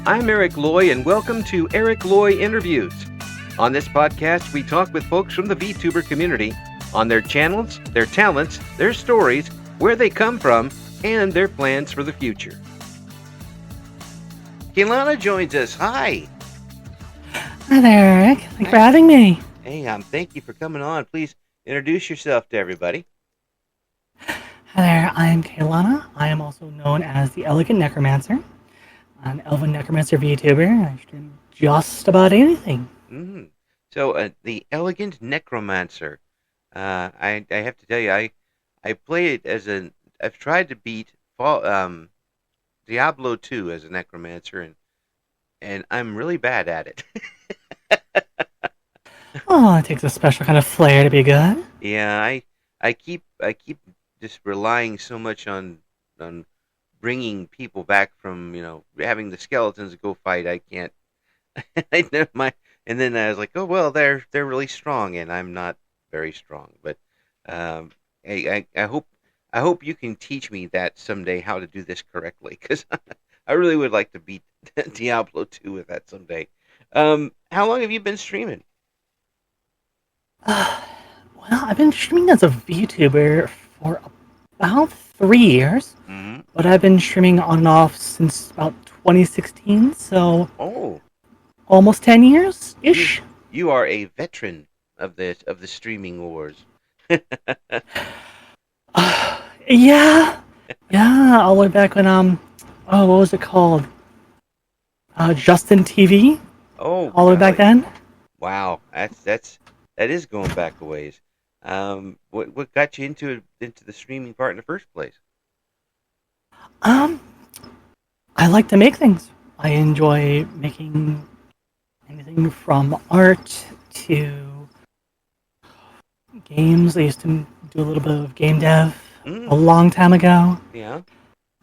I'm Eric Loy, and welcome to Loy Interviews. On this podcast, we talk with folks from the VTuber community on their channels, their talents, their stories, where they come from, and their plans for the future. Kealanah joins us. Hi. Hi there, Eric. Thanks for having me. Hey, thank you for coming on. Please introduce yourself to everybody. Hi there, I am Kealanah. I am also known as the Elegant Necromancer. I'm an Elven Necromancer VTuber. I stream just about anything. Mm-hmm. So, the Elegant Necromancer. I have to tell you, I play it as I've tried to beat Diablo 2 as a Necromancer, and I'm really bad at it. Oh, it takes a special kind of flair to be good. Yeah, I keep just relying so much on bringing people back from having the skeletons go fight. I can't. And then I was like, oh well, they're really strong, and I'm not very strong. But I hope you can teach me that someday how to do this correctly, because I really would like to beat Diablo 2 with that someday. How long have you been streaming? Well, I've been streaming as a VTuber for about 3 years, Mm-hmm. but I've been streaming on and off since about 2016, so almost 10 years-ish. You are a veteran of the streaming wars. Yeah, all the way back when what was it called? Justin TV. Oh, all the way back then. Wow, that is going back a ways. What got you into the streaming part in the first place? I like to make things. I enjoy making anything from art to games. I used to do a little bit of game dev a long time ago. Yeah.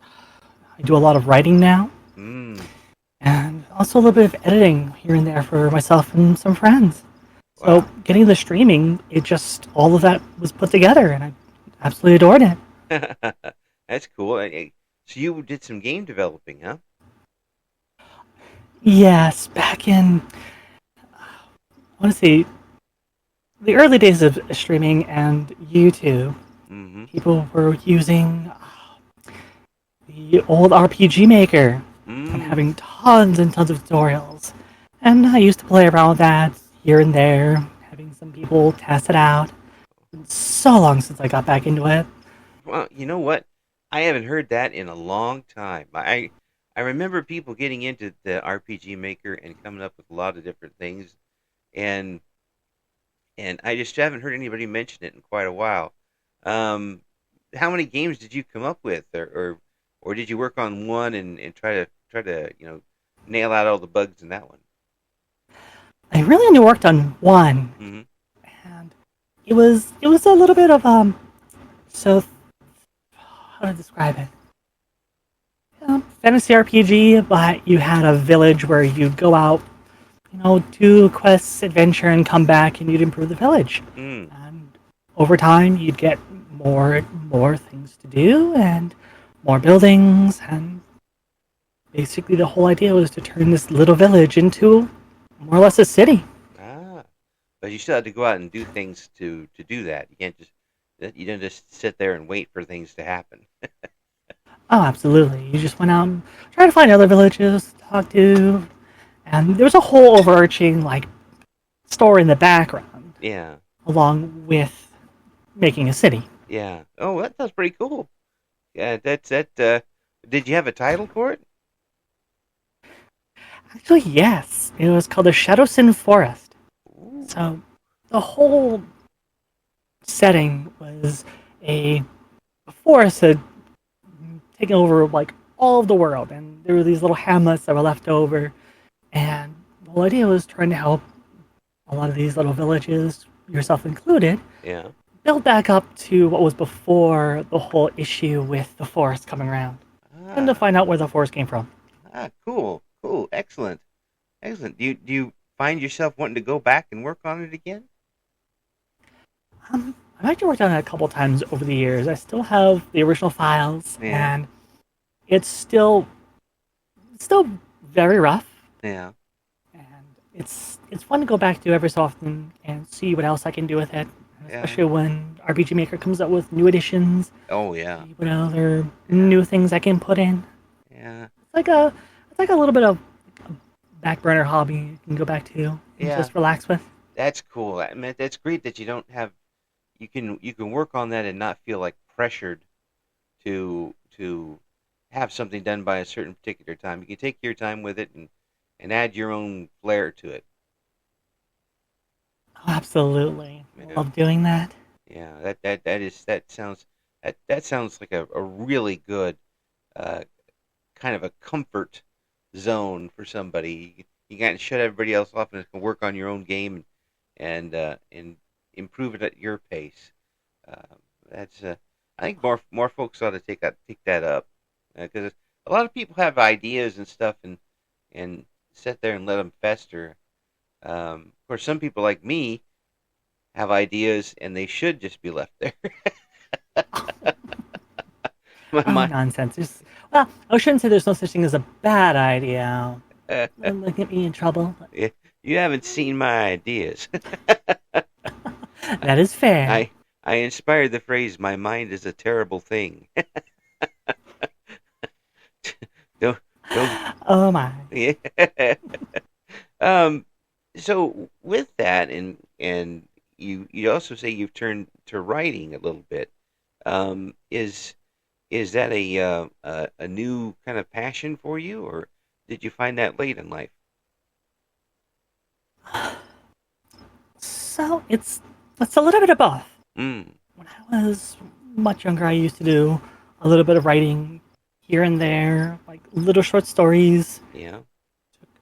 I do a lot of writing now. And also a little bit of editing here and there for myself and some friends. Wow. So getting the streaming, all of that was put together, and I absolutely adored it. That's cool. So you did some game developing, huh? Yes, back in, I want to say, the early days of streaming and YouTube, people were using the old RPG Maker and having tons and tons of tutorials. And I used to play around with that here and there, having some people test it out. It's so long since I got back into it. Well, you know what? I haven't heard that in a long time. I remember people getting into the RPG Maker and coming up with a lot of different things, and I just haven't heard anybody mention it in quite a while. How many games did you come up with, or did you work on one and try to nail out all the bugs in that one? I really only worked on one, and it was a little bit of so how to describe it? Fantasy RPG, but you had a village where you'd go out, do quests, adventure, and come back, and you'd improve the village. And over time, you'd get more things to do and more buildings, and basically the whole idea was to turn this little village into more or less a city. But you still had to go out and do things to do that. You didn't just sit there and wait for things to happen. Oh, absolutely. You just went out and tried to find other villages to talk to, and there was a whole overarching story in the background. Yeah. Along with making a city. Yeah. Oh, that sounds pretty cool. Yeah, that's that. Did you have a title for it? Actually, yes. It was called the Shadowsin Forest. Ooh. So the whole setting was a forest had taken over all of the world, and there were these little hamlets that were left over, and the whole idea was trying to help a lot of these little villages, yourself included, build back up to what was before the whole issue with the forest coming around, and to find out where the forest came from. Cool, excellent. Do you find yourself wanting to go back and work on it again? I've actually worked on it a couple times over the years. I still have the original files, and it's still very rough, Yeah. and it's fun to go back to every so often and see what else I can do with it. Yeah. Especially when RPG Maker comes up with new editions, Oh yeah. see what other Yeah. new things I can put in. Yeah. It's like a little bit of a back burner hobby you can go back to and Yeah. just relax with. That's cool. I mean, that's great that you don't have you can work on that and not feel like pressured to have something done by a certain particular time. You can take your time with it and add your own flair to it. Oh, absolutely, Yeah. love doing that. Yeah. That sounds like a really good uh, kind of a comfort zone for somebody. You got to shut everybody else off and can work on your own game and improve it at your pace. Uh, that's I think more folks ought to take that up because a lot of people have ideas and stuff and sit there and let them fester. Of course, some people like me have ideas and they should just be left there. my Oh, my nonsense. Well, I shouldn't say there's no such thing as a bad idea. It'll get me in trouble. But You haven't seen my ideas. that is fair. I I inspired the phrase "my mind is a terrible thing." don't don't Oh my. yeah. um so with that and you also say you've turned to writing a little bit. Is that a new kind of passion for you, or did you find that late in life? So it's a little bit of both. Mm, When I was much younger, I used to do a little bit of writing here and there, like little short stories, yeah,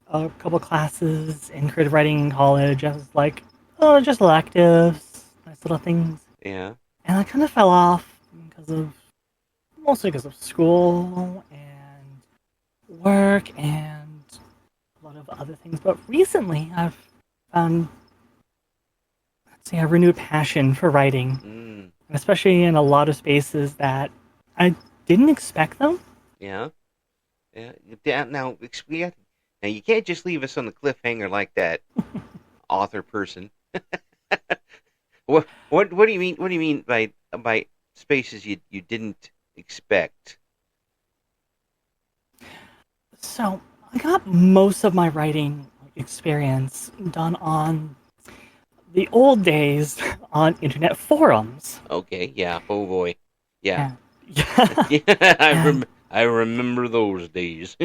a couple classes in creative writing in college as like, oh, just electives, nice little things. yeah, And I kind of fell off because of mostly because of school and work and a lot of other things. But recently, I've found, let's say, a renewed passion for writing, mm, and especially in a lot of spaces that I didn't expect them. yeah, yeah. Now, now you can't just leave us on the cliffhanger like that, author person. What do you mean? What do you mean by spaces you didn't expect? So I got most of my writing experience done on the old days on internet forums. Okay, yeah. Oh boy, yeah, And yeah, yeah. and I remember those days.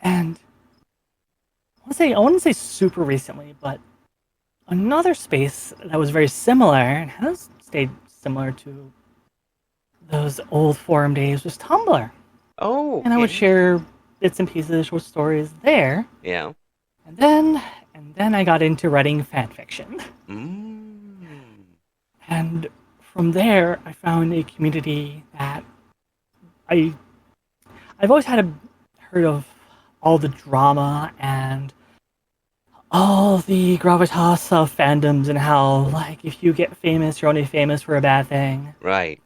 and I want to say super recently, but another space that was very similar and has stayed similar to those old forum days was Tumblr. Oh, And I would okay, share bits and pieces, short stories there. yeah. And then I got into writing fan fiction. Mm, And from there I found a community that I I've always heard of all the drama and all the gravitas of fandoms and how like if you get famous you're only famous for a bad thing. right.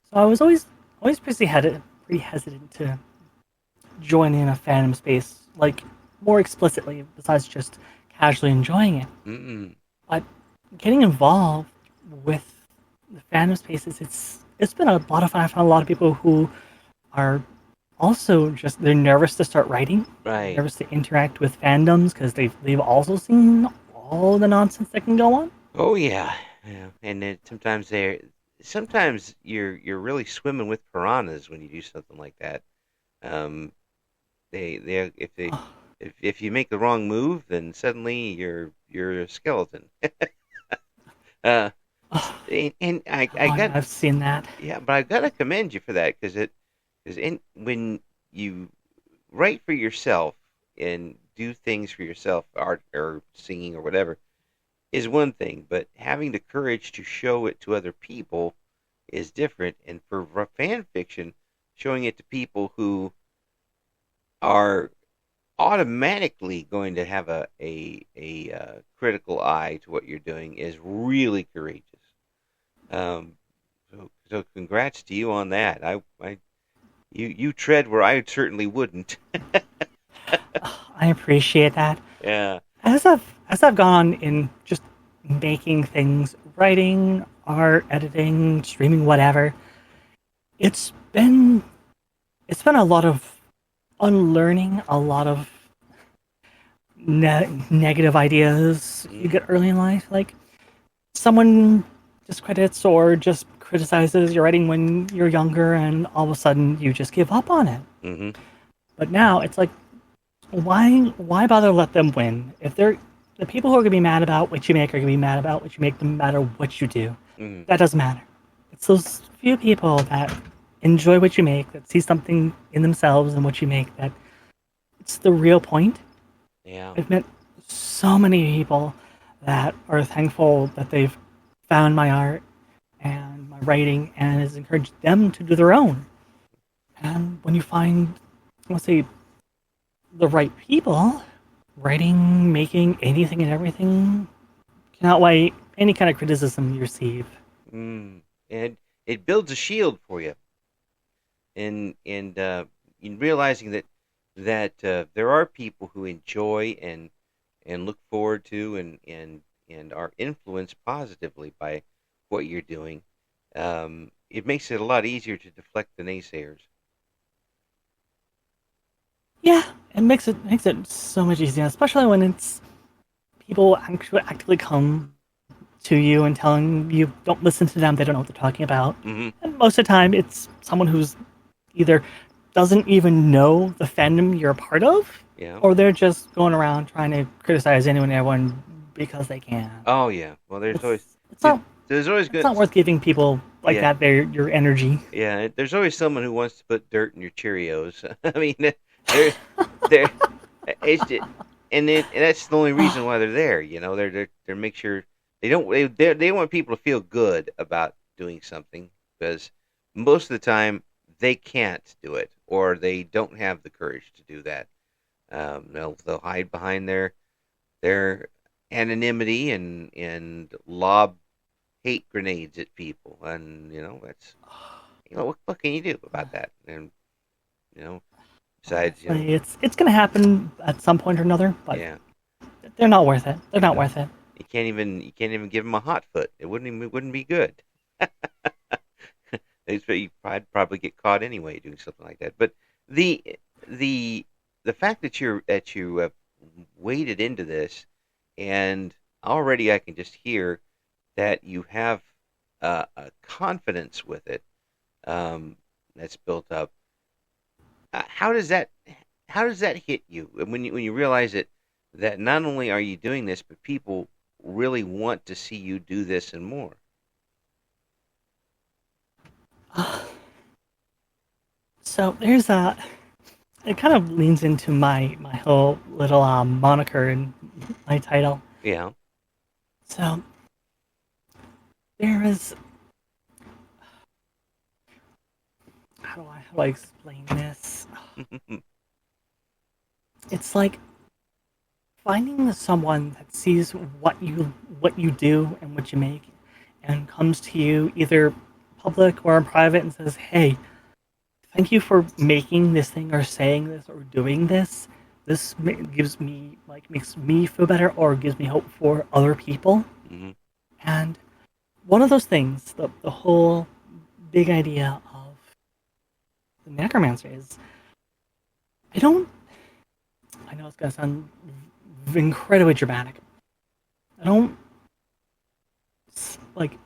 So I was always pretty hesitant to join in a fandom space like more explicitly besides just casually enjoying it. Mm, But getting involved with the fandom spaces, it's been a lot of fun. I found a lot of people who are also just they're nervous to start writing, they're right. nervous to interact with fandoms because they've also seen all the nonsense that can go on. Oh yeah, yeah. And then sometimes you're really swimming with piranhas when you do something like that. Um, they Oh, if you make the wrong move, then suddenly you're a skeleton. Uh, oh, and I oh, got yeah, I've seen that. yeah, but I gotta commend you for that because in when you write for yourself and do things for yourself, art or singing or whatever, is one thing, but having the courage to show it to other people is different. And for fan fiction, showing it to people who are automatically going to have a critical eye to what you're doing is really courageous. Um, so congrats to you on that. I You tread where I certainly wouldn't. I appreciate that. Yeah. As I've gone in just making things, writing, art, editing, streaming, whatever, it's been it's been a lot of unlearning, a lot of negative ideas you Mm-hmm. get early in life. Like someone discredits or just criticizes your writing when you're younger, and all of a sudden you just give up on it. Mm-hmm. But now it's like, why bother let them win? If they're the people who are gonna be mad about what you make are gonna be mad about what you make, no matter what you do. Mm-hmm. That doesn't matter. It's those few people that enjoy what you make, that see something in themselves in what you make, that it's the real point. Yeah. I've met so many people that are thankful that they've found my art and my writing and has encouraged them to do their own. And when you find, let's say, the right people, writing, making anything and everything can outweigh any kind of criticism you receive. Mm. And it builds a shield for you, and in realizing that there are people who enjoy and look forward to and are influenced positively by what you're doing. It makes it a lot easier to deflect the naysayers. Yeah, it makes it so much easier, especially when it's people actually actively come to you and telling you don't listen to them, they don't know what they're talking about. Mm-hmm. And most of the time, it's someone who's either doesn't even know the fandom you're a part of, Yeah. or they're just going around trying to criticize anyone and everyone because they can. Oh yeah. Well, there's always It's it's not there's always it's good. not worth giving people like Yeah. that your energy. Yeah. There's always someone who wants to put dirt in your Cheerios. I mean, they're it's just, and that's the only reason why they're there. They're make sure they don't they want people to feel good about doing something, because most of the time they can't do it, or they don't have the courage to do that. They'll hide behind their anonymity and lob hate grenades at people, and that's what can you do about that? And you know besides Honestly, it's gonna happen at some point or another, but yeah. they're not worth it. They're not No. worth it. You can't even give them a hot foot. It wouldn't be good. I'd probably get caught anyway doing something like that. But the the the fact that you waded into this, and already I can just hear that you have a confidence with it, that's built up. How does that hit you when you realize that not only are you doing this, but people really want to see you do this and more? So there's a. It kind of leans into my whole little moniker and my title. Yeah. So there is. How do I explain this? It's like finding someone that sees what you do and what you make, and comes to you either public or in private and says, "Hey, thank you for making this thing or saying this or doing this. This gives me makes me feel better or gives me hope for other people." Hmm. And one of those things, the whole big idea of the necromancer is, I don't. I know it's gonna sound incredibly dramatic. I don't like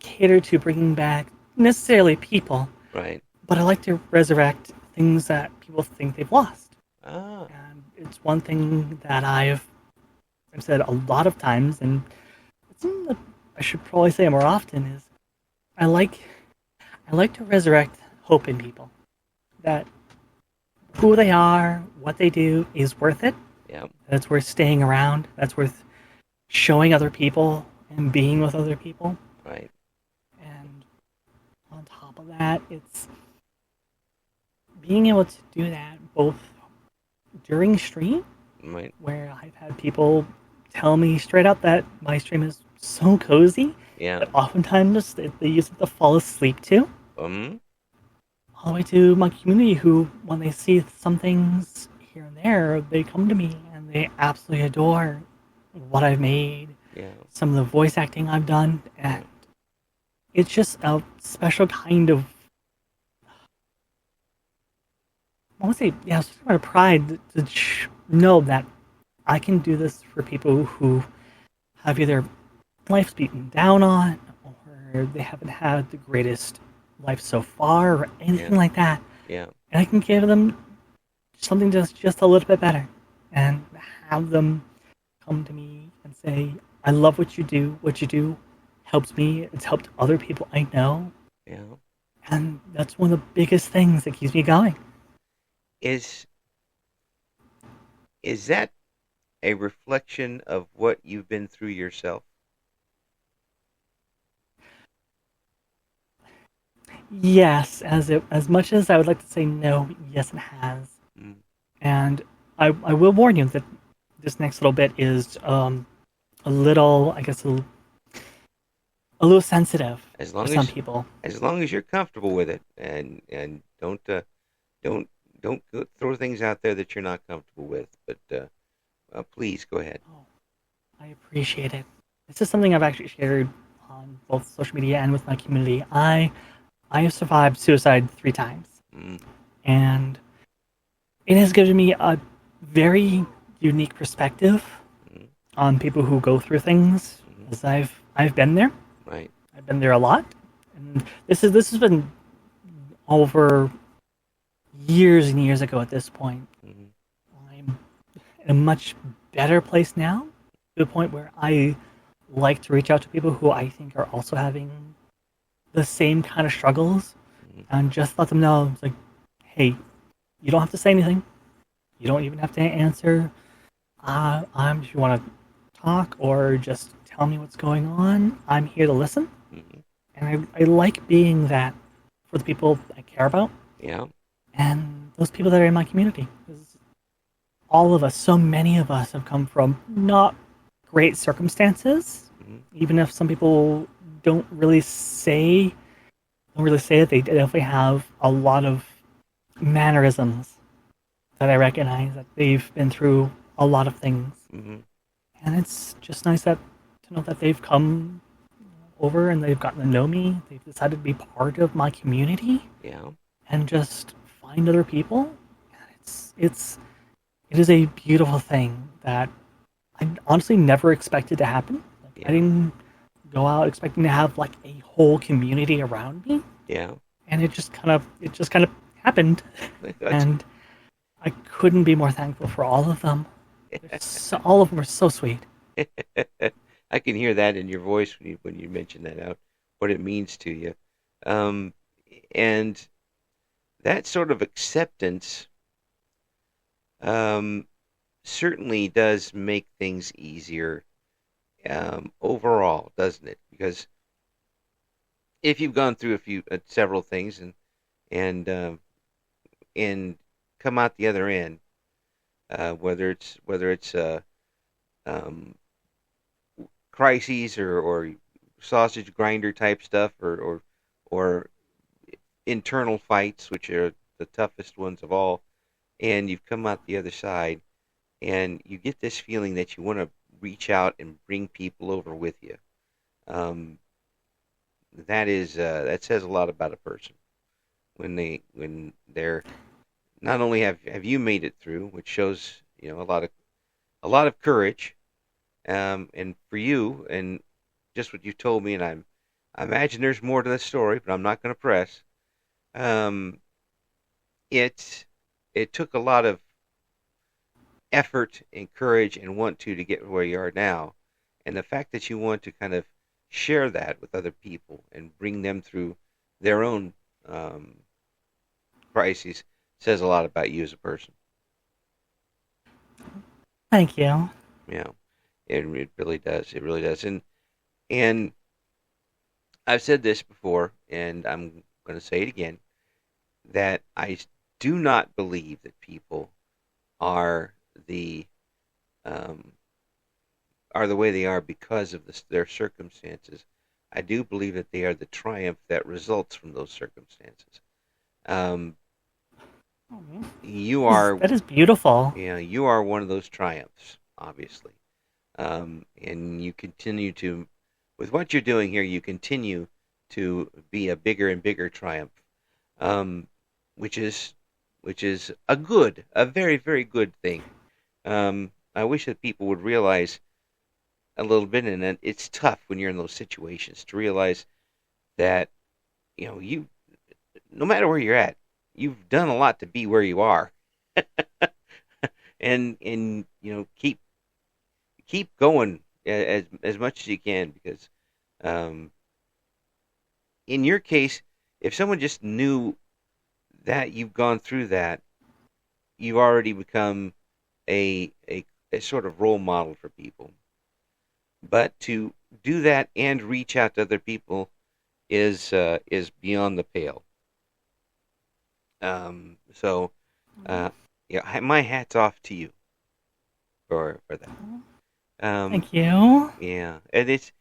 cater to bringing back necessarily people, Right. but I like to resurrect things that people think they've lost. Ah. And it's one thing that I've said a lot of times, and it's something that I should probably say more often is I like I like to resurrect hope in people, that who they are, what they do is worth it. Yeah. That's worth staying around. That's worth showing other people and being with other people. Right. And on top of that, it's being able to do that both during stream, Right. where I've had people tell me straight up that my stream is so cozy Yeah. that oftentimes they use it to fall asleep to. Um. all the way to my community who, when they see some things here and there, they come to me and they absolutely adore what I've made, Yeah, some of the voice acting I've done, yeah, and it's just a special kind of, I want to say, yeah, it's sort of pride to know that I can do this for people who have either life's beaten down on, or they haven't had the greatest life so far, or yeah, anything like that. yeah, And I can give them something just a little bit better, and have them come to me and say, "I love what you do. What you do helps me. It's helped other people I know, yeah. and that's one of the biggest things that keeps me going." Is is that a reflection of what you've been through yourself? Yes, as much as I would like to say no, yes, it has. Mm. And I will warn you that this next little bit is a little, I guess, a little sensitive As for long some as people. as long as you're comfortable with it, and don't throw things out there that you're not comfortable with. But please go ahead. Oh, I appreciate it. This is something I've actually shared on both social media and with my community. I have survived suicide 3 times, Mm, and it has given me a very unique perspective mm, on people who go through things. mm, As I've been there. right. I've been there a lot, and this has been over years and years ago. At this point, Mm, I'm in a much better place now, to the point where I like to reach out to people who I think are also having the same kind of struggles, mm, and just let them know, it's like, hey, you don't have to say anything. You don't even have to answer. If you want to talk or just tell me what's going on, I'm here to listen. mm, And I like being that for the people I care about yeah. and those people that are in my community. 'Cause all of us, so many of us, have come from not great circumstances. Mm, Even if some people don't really say don't really say it, they definitely have a lot of mannerisms that I recognize that they've been through a lot of things. mm, And it's just nice that to know that they've come over and they've gotten to know me. They've decided to be part of my community yeah. and just find other people. And it is a beautiful thing that I honestly never expected to happen. Like, I Yeah. didn't go out expecting to have like a whole community around me, Yeah. and it just kind of happened, That's and I couldn't be more thankful for all of them. All of them are so sweet. I can hear that in your voice when you mention that out, what it means to you. Um, and that sort of acceptance um, certainly does make things easier overall, doesn't it? Because if you've gone through several things and and come out the other end, whether it's um, crises or sausage grinder type stuff or internal fights, which are the toughest ones of all, and you've come out the other side, and you get this feeling that you want to reach out and bring people over with you. Um, that says a lot about a person when they're not only have you made it through, which shows a lot of courage, and for you and just what you told me, and I imagine there's more to the story, but I'm not going to press. Um, it it took a lot of effort and courage and want to get where you are now, and the fact that you want to kind of share that with other people and bring them through their own um, crises says a lot about you as a person. Thank you. Yeah, it really does. It really does. And I've said this before, and I'm going to say it again that I do not believe that people are the um, are the way they are because of their circumstances. I do believe that they are the triumph that results from those circumstances. Um, Oh, you are, that is beautiful. you are one of those triumphs, obviously. And you continue to, with what you're doing here, you continue to be a bigger and bigger triumph, um, which is, a very, very good thing. I wish that people would realize a little bit, and that it's tough when you're in those situations to realize that you, no matter where you're at, you've done a lot to be where you are, and keep going as much as you can, because um, in your case, if someone just knew that you've gone through that, you've already become a sort of role model for people. But to do that and reach out to other people is beyond the pale. So yeah, my hat's off to you for that. Um, Thank you. yeah, and it's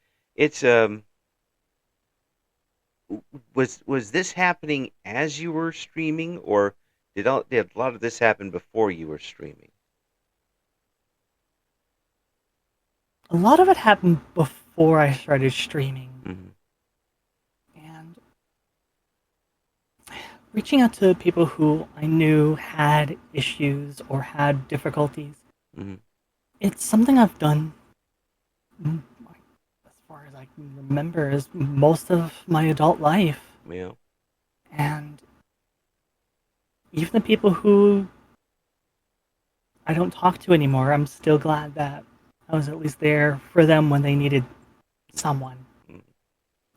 was this happening as you were streaming, or did a lot of this happen before you were streaming? A lot of it happened before I started streaming. Mm-hmm. And reaching out to people who I knew had issues or had difficulties, Mm-hmm. it's something I've done as far as I can remember as most of my adult life. Yeah. And even the people who I don't talk to anymore, I'm still glad that I was at least there for them when they needed someone. Mm,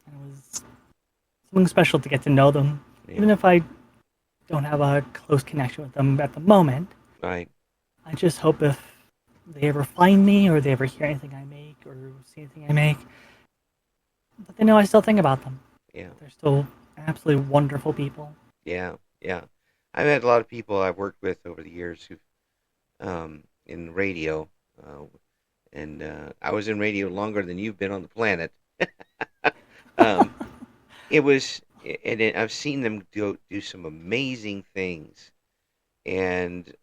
And it was something special to get to know them, yeah. even if I don't have a close connection with them at the moment. Right. I just hope if they ever find me or they ever hear anything I make or see anything I make, that they know I still think about them. Yeah. They're still absolutely wonderful people. Yeah. Yeah. I've had a lot of people I've worked with over the years who in radio, uh, and I was in radio longer than you've been on the planet. um, it was, I've seen them do some amazing things. And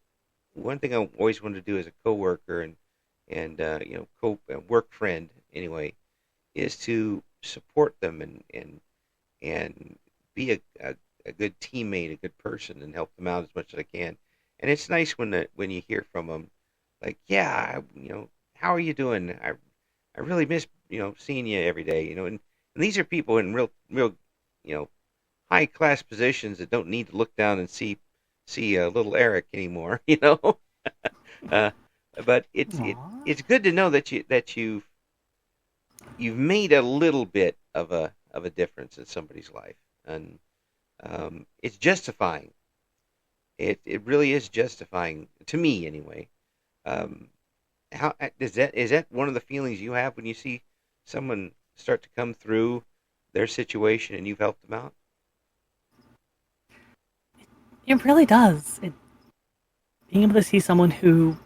one thing I always wanted to do as a coworker and work friend anyway, is to support them and be a good teammate, a good person, and help them out as much as I can. And it's nice when you hear from them, like, yeah, how are you doing? I really miss seeing you every day. And these are people in real you know high class positions that don't need to look down and see little Eric anymore. uh, but Aww. it's good to know that you've made a little bit of a difference in somebody's life, and it's justifying. It really is justifying to me anyway. Um, how is that one of the feelings you have when you see someone start to come through their situation and you've helped them out? It really does. Being able to see someone who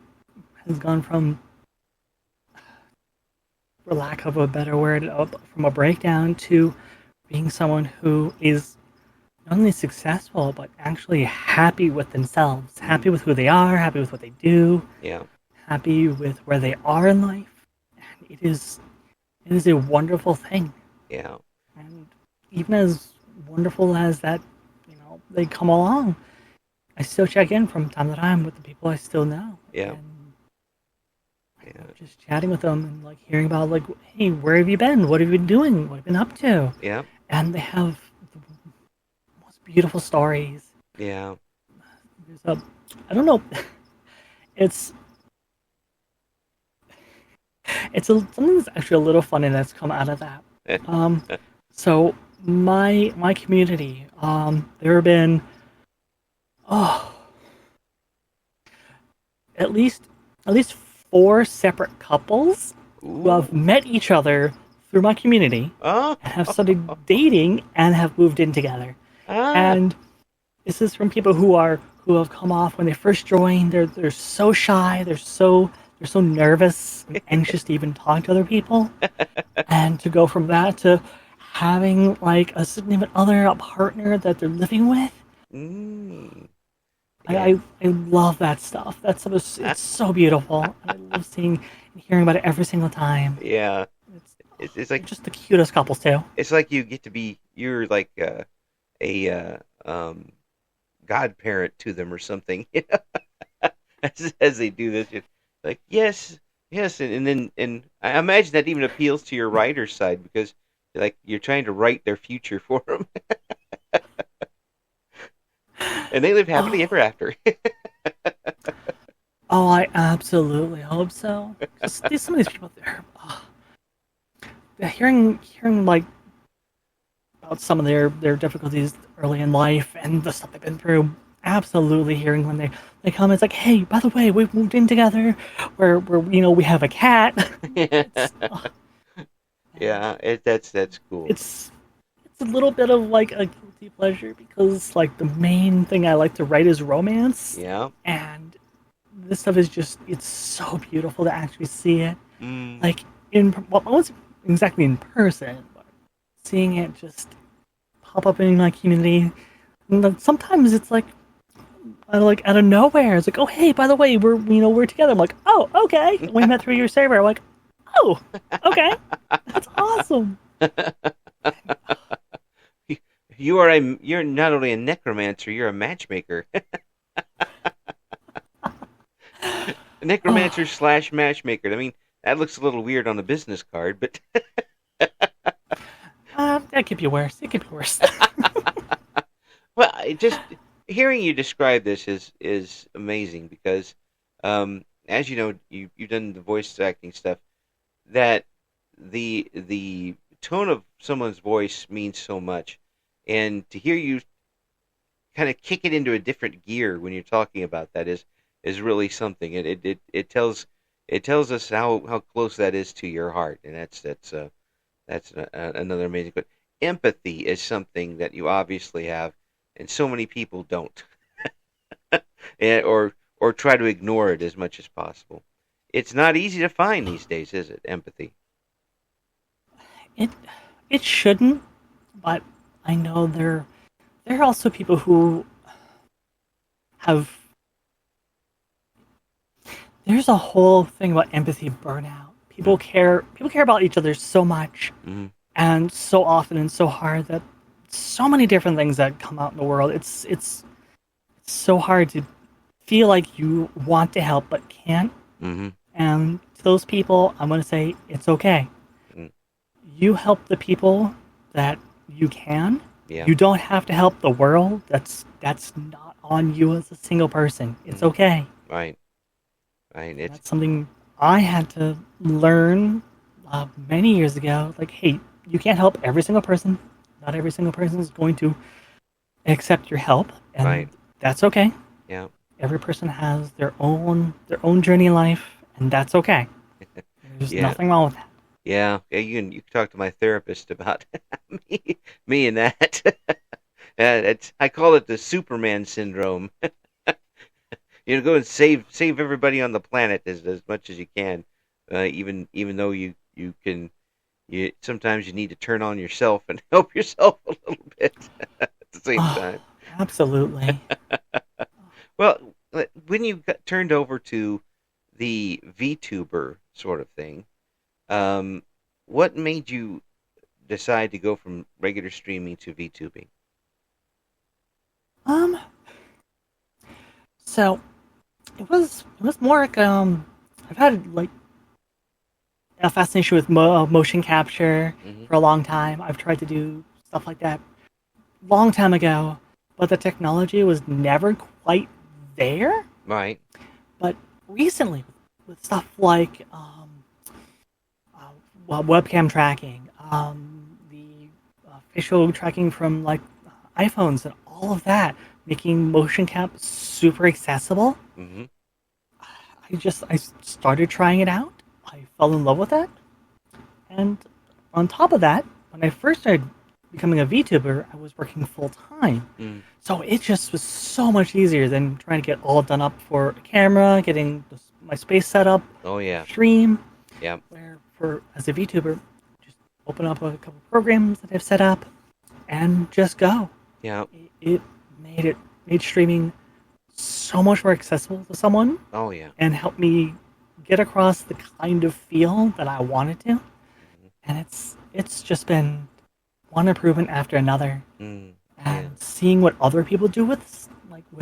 has gone from, for lack of a better word, from a breakdown to being someone who is not only successful but actually happy with themselves, Hmm. happy with who they are, happy with what they do, Yeah, happy with where they are in life. And it is a wonderful thing. yeah, And even as wonderful as that, they come along, I still check in from time to time with the people I still know. yeah, And I yeah, love just chatting with them and like hearing about like, hey, where have you been? What have you been doing? What have you been up to? yeah, And they have the most beautiful stories. yeah. There's I don't know, it's something that's actually a little funny that's come out of that. Um, so my community, there have been oh at least at least four separate couples who have Ooh. met each other through my community Oh. and have started dating and have moved in together. Ah. And this is from people who have come off when they first joined. They're so shy. They're so nervous and anxious to even talk to other people. And to go from that to having like a significant other, a partner that they're living with, Mm, I, yeah. I, I love that stuff. That stuff is it's so beautiful, and I love seeing and hearing about it every single time. Yeah. It's It's they're like just the cutest couples too. you get to be you're like a godparent to them or something. As they do this, you're like yes, yes, and then and I imagine that even appeals to your writer's side because like you're trying to write their future for them, and they live happily Oh, ever after. oh, I absolutely hope so. Because some of these people, hearing like about some of their difficulties early in life and the stuff they've been through. Absolutely hearing when they come, it's like, hey, by the way, we've moved in together. We're we have a cat. it's and Yeah, that's cool. it's it's a little bit of like a guilty pleasure because like the main thing I like to write is romance, Yeah. and this stuff is just it's so beautiful to actually see it Mm, like in well, I wasn't exactly in person, but seeing it just pop up in my community. And then sometimes it's like out of nowhere. It's like, oh hey, by the way, we're together. I'm like, oh okay. We met through your server. I'm like, oh okay, that's awesome. you're not only a necromancer, you're a matchmaker. A necromancer Oh, slash matchmaker. I mean, that looks a little weird on a business card, but that could be worse. It could be worse. well, just hearing you describe this is amazing because, as you know, you've done the voice acting stuff. That the tone of someone's voice means so much, and to hear you kind of kick it into a different gear when you're talking about that is really something. It tells us how close that is to your heart, and that's another amazing. But empathy is something that you obviously have, and so many people don't, and, or try to ignore it as much as possible. It's not easy to find these days, is it? Empathy. it it shouldn't, but I know there are also people who have. There's a whole thing about empathy burnout. Mm, People care about each other so much mm-hmm. and so often and so hard that so many different things that come out in the world. It's so hard to feel like you want to help but can't. Mm-hmm. And to those people, I'm going to say it's okay. Mm, You help the people that you can. yeah. You don't have to help the world. That's not on you as a single person. It's Mm-hmm. okay. Right. Right. And It's that's something I had to learn many years ago. Like, hey, you can't help every single person. Not every single person is going to accept your help, and right. that's okay. Yeah. Every person has their own journey in life, and that's okay. There's Yeah. nothing wrong with that. Yeah. Yeah. You can talk to my therapist about me and that. It's I call it the Superman syndrome. Go and save everybody on the planet as much as you can. Even though you can you sometimes you need to turn on yourself and help yourself a little bit at the same Oh, time. absolutely. Well, when you got turned over to the VTuber sort of thing, um, what made you decide to go from regular streaming to VTubing? Um, so it was more like I've had like a fascination with motion capture Hmm. for a long time. I've tried to do stuff like that long time ago, but the technology was never quite there. Right. But recently, with stuff like webcam tracking, the facial tracking from like iPhones and all of that, making motion cap super accessible. Hmm. I started trying it out. I fell in love with it, and on top of that, when I first started becoming a VTuber, I was working full time. Mm. So it just was so much easier than trying to get all done up for a camera, getting my space set up, Oh yeah. stream. Yeah. Where for as a VTuber, just open up a couple programs that I've set up and just go. Yeah. It made streaming so much more accessible to someone Oh yeah. and helped me get across the kind of feel that I wanted to. Hmm. And it's just been one improvement after another. Mm, yeah. And seeing what other people do with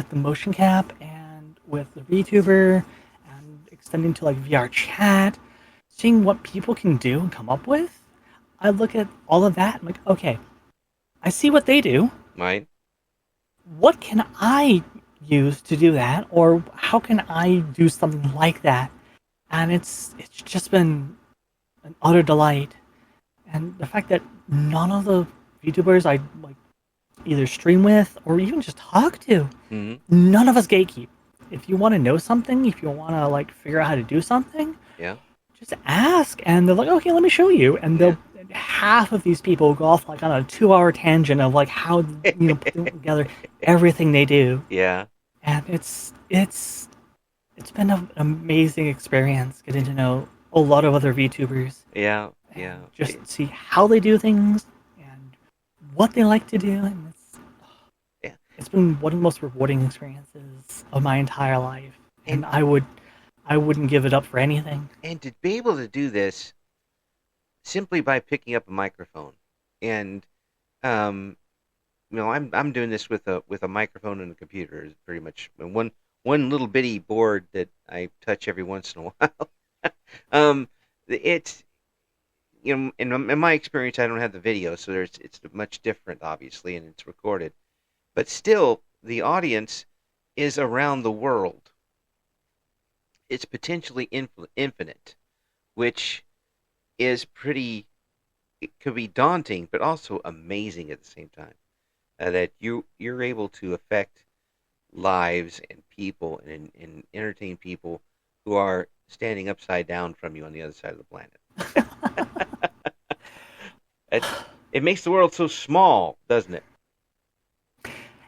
the motion cap and with the VTuber and extending to like VR chat, seeing what people can do and come up with, I look at all of that and like, okay, I see what they do. Right. What can I use to do that, or how can I do something like that? And it's just been an utter delight. And the fact that none of the VTubers I like either stream with or even just talk to, Hmm. none of us gatekeep. If you want to know something, if you want to like figure out how to do something, Yeah. just ask, and they're like, okay, let me show you. And Yeah. they'll half of these people go off like on a 2 hour tangent of like how putting together everything they do, Yeah. and it's been an amazing experience getting to know a lot of other VTubers Yeah. and Yeah. just see how they do things and what they like to do, and Yeah. it's been one of the most rewarding experiences of my entire life, and And I wouldn't give it up for anything. and to be able to do this simply by picking up a microphone, and um, I'm doing this with a microphone and a computer. Is pretty much one little bitty board that I touch every once in a while. um, it's in my experience, I don't have the video, so it's much different, obviously, and it's recorded. But still, the audience is around the world. It's potentially infinite, which is pretty. It could be daunting, but also amazing at the same time. That you're able to affect lives and people and entertain people who are standing upside down from you on the other side of the planet. It, it makes the world so small, doesn't it?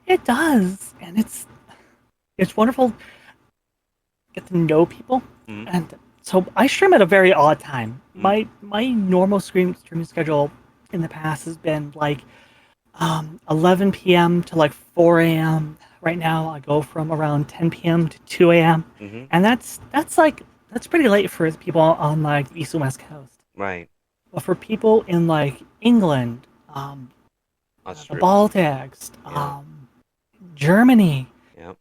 It does, and it's wonderful to get to know people. Mm-hmm. And so I stream at a very odd time. Mm-hmm. My normal streaming schedule in the past has been like 11 p.m. to like 4 a.m. Right now, I go from around 10 p.m. to 2 a.m. Mm-hmm. and that's pretty late for people on like the East and West Coast. Right. But for people in like England, the Australia. Baltics, Yeah. Germany, Yeah.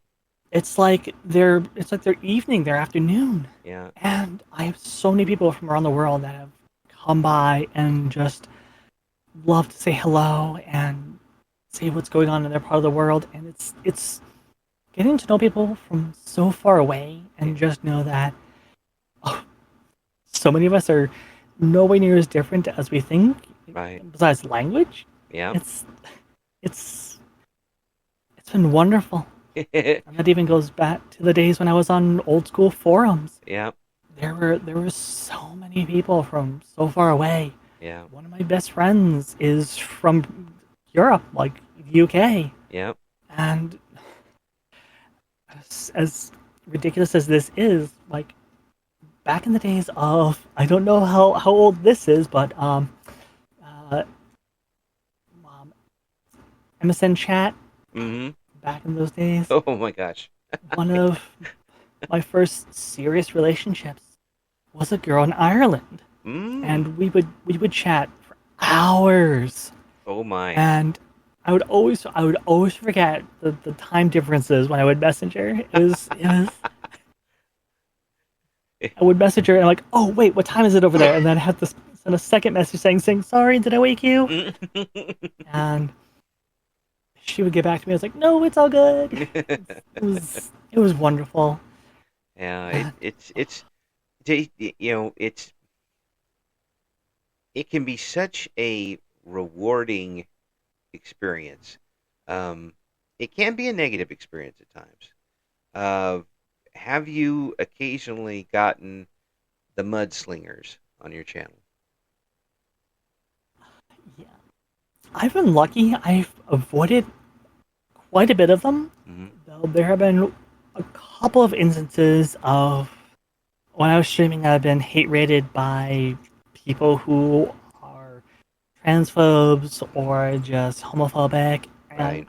it's like their evening, their afternoon, Yeah. and I have so many people from around the world that have come by and just love to say hello and say what's going on in their part of the world, and it's getting to know people from so far away and just know that oh, so many of us are nowhere near as different as we think. Right. Besides language, Yeah. it's it's it's been wonderful. And that even goes back to the days when I was on old school forums. Yeah. There were so many people from so far away. Yeah. One of my best friends is from Europe, like UK, Yeah. and as ridiculous as this is, like back in the days of I don't know how old this is, but uh, MSN chat Mm-hmm. back in those days, Oh my gosh. one of my first serious relationships was a girl in Ireland, Mm. and we would chat for hours, Oh my. and I would always forget the time differences when I would message her. It was I would message her and like, oh wait, what time is it over there? And then I have to send a second message saying sorry, did I wake you? And she would get back to me. I was like, no, it's all good. It was wonderful. Yeah. And It's it can be such a rewarding experience. Um, it can be a negative experience at times. Uh, have you occasionally gotten the mudslingers on your channel? yeah, I've been lucky. I've avoided quite a bit of them. Mm-hmm. Though there have been a couple of instances of when I was streaming, I've been hate rated by people who are transphobes or just homophobic, and Right.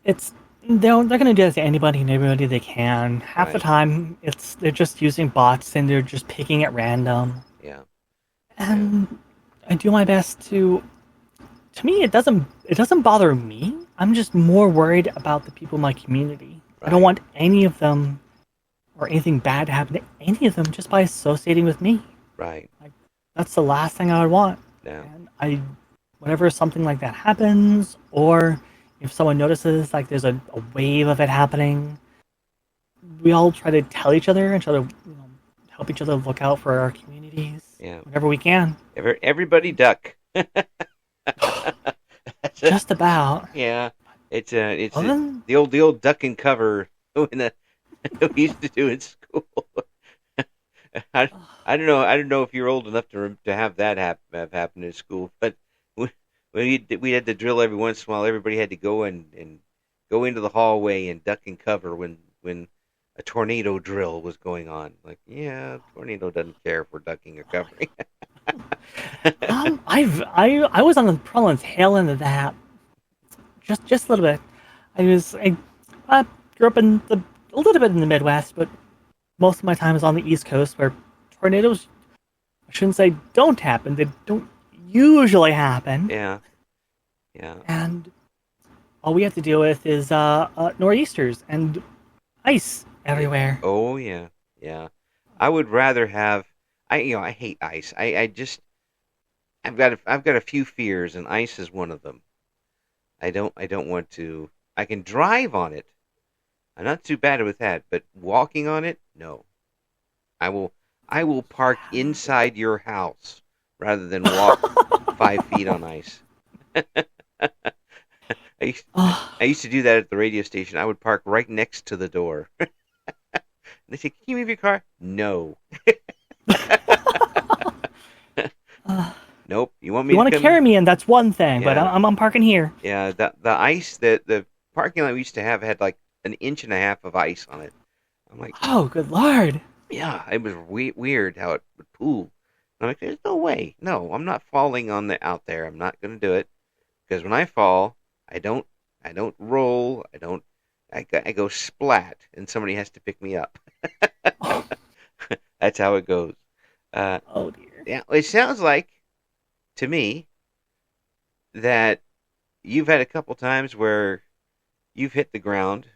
it's they're gonna do that to anybody and everybody they can. Half the Right. time, they're just using bots and they're just picking at random. Yeah. Yeah. And I do my best to. To me, it doesn't bother me. I'm just more worried about the people in my community. I don't Right. want any of them or anything bad to happen to any of them just by associating with me. Right. Like that's the last thing I would want. No. And whenever something like that happens, or if someone notices like there's a wave of it happening, we all try to tell each other and try to help each other look out for our communities Yeah. whenever we can. Everybody duck. Just about. Yeah. It's Well then, the old duck and cover when we used to do in school. I, I don't know if you're old enough to have that have happened in school, but we we had to drill every once in a while. Everybody had to go and go into the hallway and duck and cover when a tornado drill was going on. Like, yeah, tornado doesn't care if we're ducking or covering. I was on the probably on the tail end of that, just a little bit. I grew up a little bit in the Midwest, but most of my time is on the East Coast, where tornadoes, I shouldn't say don't happen. They don't usually happen, Yeah, yeah. and all we have to deal with is nor'easters and ice everywhere. Oh yeah, yeah. I would rather have. I hate ice. I just I've got a few fears, and ice is one of them. I don't want to. I can drive on it. I'm not too bad with that, but walking on it, no. I will I will park inside your house rather than walk 5 feet on ice. I used, Oh, I used to do that at the radio station. I would park right next to the door. They say, "Can you move your car?" No. uh, Nope. You want me you to want to come? carry me, and that's one thing, but Yeah, I'm parking here. yeah. The ice, the parking lot we used to have had like an inch and a half of ice on it. I'm like, Oh, good lord! yeah, it was weird how it would pool. I'm like, there's no way. No, I'm not falling on the out there. I'm not gonna do it because when I fall, I don't, I don't roll. I go splat, and somebody has to pick me up. Oh, That's how it goes. Uh, oh dear. yeah, it sounds like to me that you've had a couple times where you've hit the ground,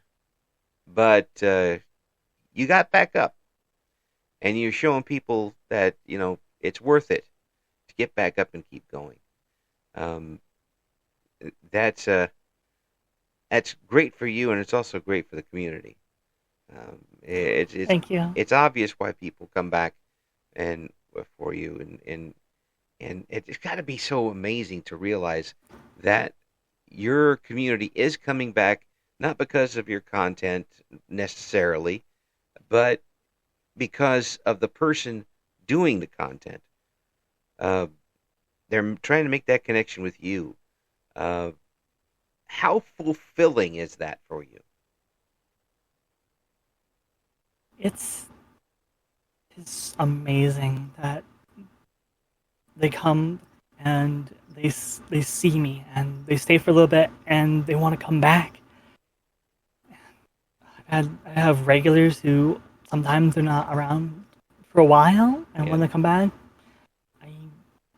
but you got back up, and you're showing people that it's worth it to get back up and keep going. Um, that's that's great for you, and it's also great for the community. It's Thank you. it's obvious why people come back and for you, and it's got to be so amazing to realize that your community is coming back not because of your content necessarily, but because of the person doing the content. Uh, they're trying to make that connection with you. Uh, how fulfilling is that for you? It's it's amazing that they come and they see me and they stay for a little bit and they want to come back. I have regulars who sometimes they're not around for a while, and when Yeah, they come back, I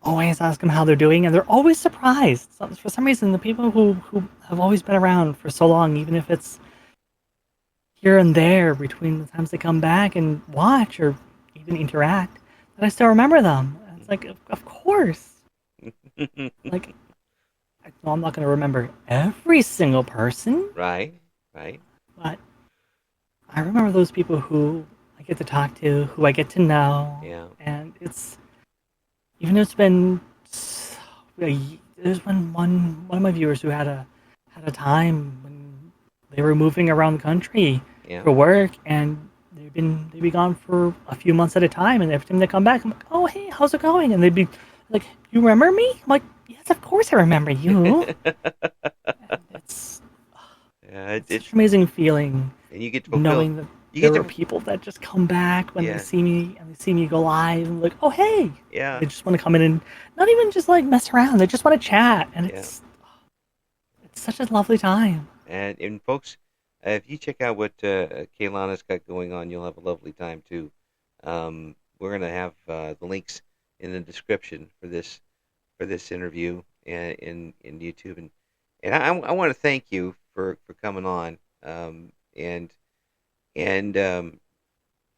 always ask them how they're doing, and they're always surprised. So, for some reason, the people who have always been around for so long, even if it's here and there between the times they come back and watch or even interact, that I still remember them. And it's like, of course. Like, I know I'm not going to remember every single person, right, right. but I remember those people who I get to talk to, who I get to know, Yeah, and it's even though it's been there's been one of my viewers who had a time when they were moving around the country yeah, for work, and they'd be gone for a few months at a time, and every time they come back, I'm like, oh hey, how's it going? And they'd be like, you remember me? I'm like, yes, of course I remember you. And yeah. it's such an amazing feeling And you get to fulfill. knowing that You get there are to, people that just come back when they yeah, see me and they see me go live and like, oh hey, yeah, they just want to come in and not even just like mess around. They just want to chat, and yeah. it's such a lovely time. And folks, if you check out what Kealanah's got going on, you'll have a lovely time too. We're gonna have the links in the description for this interview in YouTube, and I want to thank you for coming on, and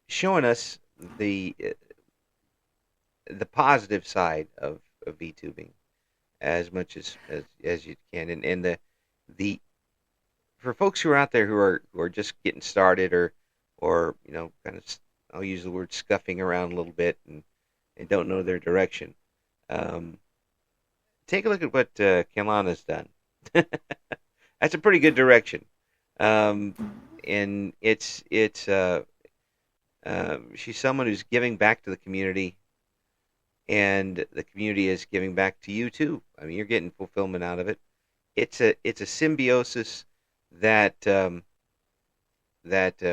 showing us the positive side of VTubing as much as you can, and the for folks who are out there who are just getting started, or kind of, I'll use the word, scuffing around a little bit, and don't know their direction. Um, Take a look at what Kealanah's done. That's a pretty good direction, um, and she's someone who's giving back to the community, and the community is giving back to you too. I mean, you're getting fulfillment out of it. It's a symbiosis that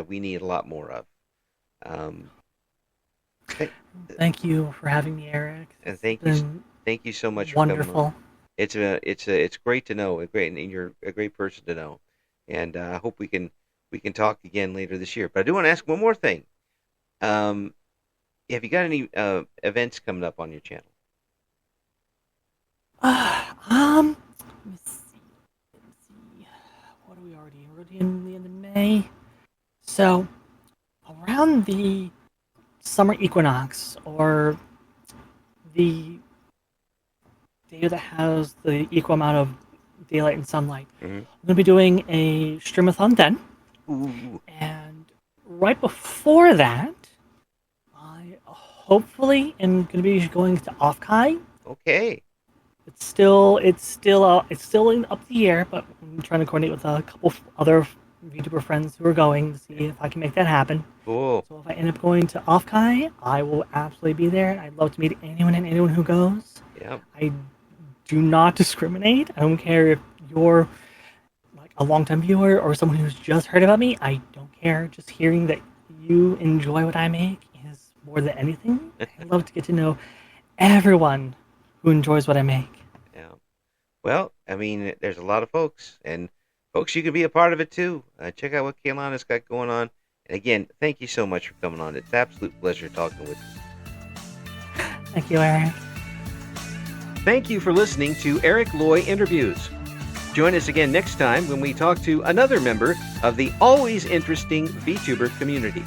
we need a lot more of. Um, th- Thank you for having me, Eric. and It's been thank you so much for coming on. wonderful. It's great to know, and you're a great person to know, and I hope we can talk again later this year. But I do want to ask one more thing. Um, have you got any events coming up on your channel? Let me see. Let me see. What are we already? We're already in the end of May. So, around the summer equinox, or the day that has the equal amount of daylight and sunlight, Mm-hmm. I'm going to be doing a streamathon then. Ooh, And right before that, I hopefully am going to be going to Offkai. okay. It's still in up the air, but I'm trying to coordinate with a couple other VTuber friends who are going to see if I can make that happen. Cool. So if I end up going to Offkai, I will absolutely be there, and I'd love to meet anyone and anyone who goes. Yeah. I do not discriminate. I don't care if you're like a longtime viewer or someone who's just heard about me. I don't care. Just hearing that you enjoy what I make is more than anything. I love to get to know everyone who enjoys what I make. Yeah. Well, I mean, there's a lot of folks, and folks, you can be a part of it too. Check out what Kealanah's got going on. And again, thank you so much for coming on. It's an absolute pleasure talking with you. Thank you, Eric. Thank you for listening to Eric Loy Interviews. Join us again next time when we talk to another member of the always interesting VTuber community.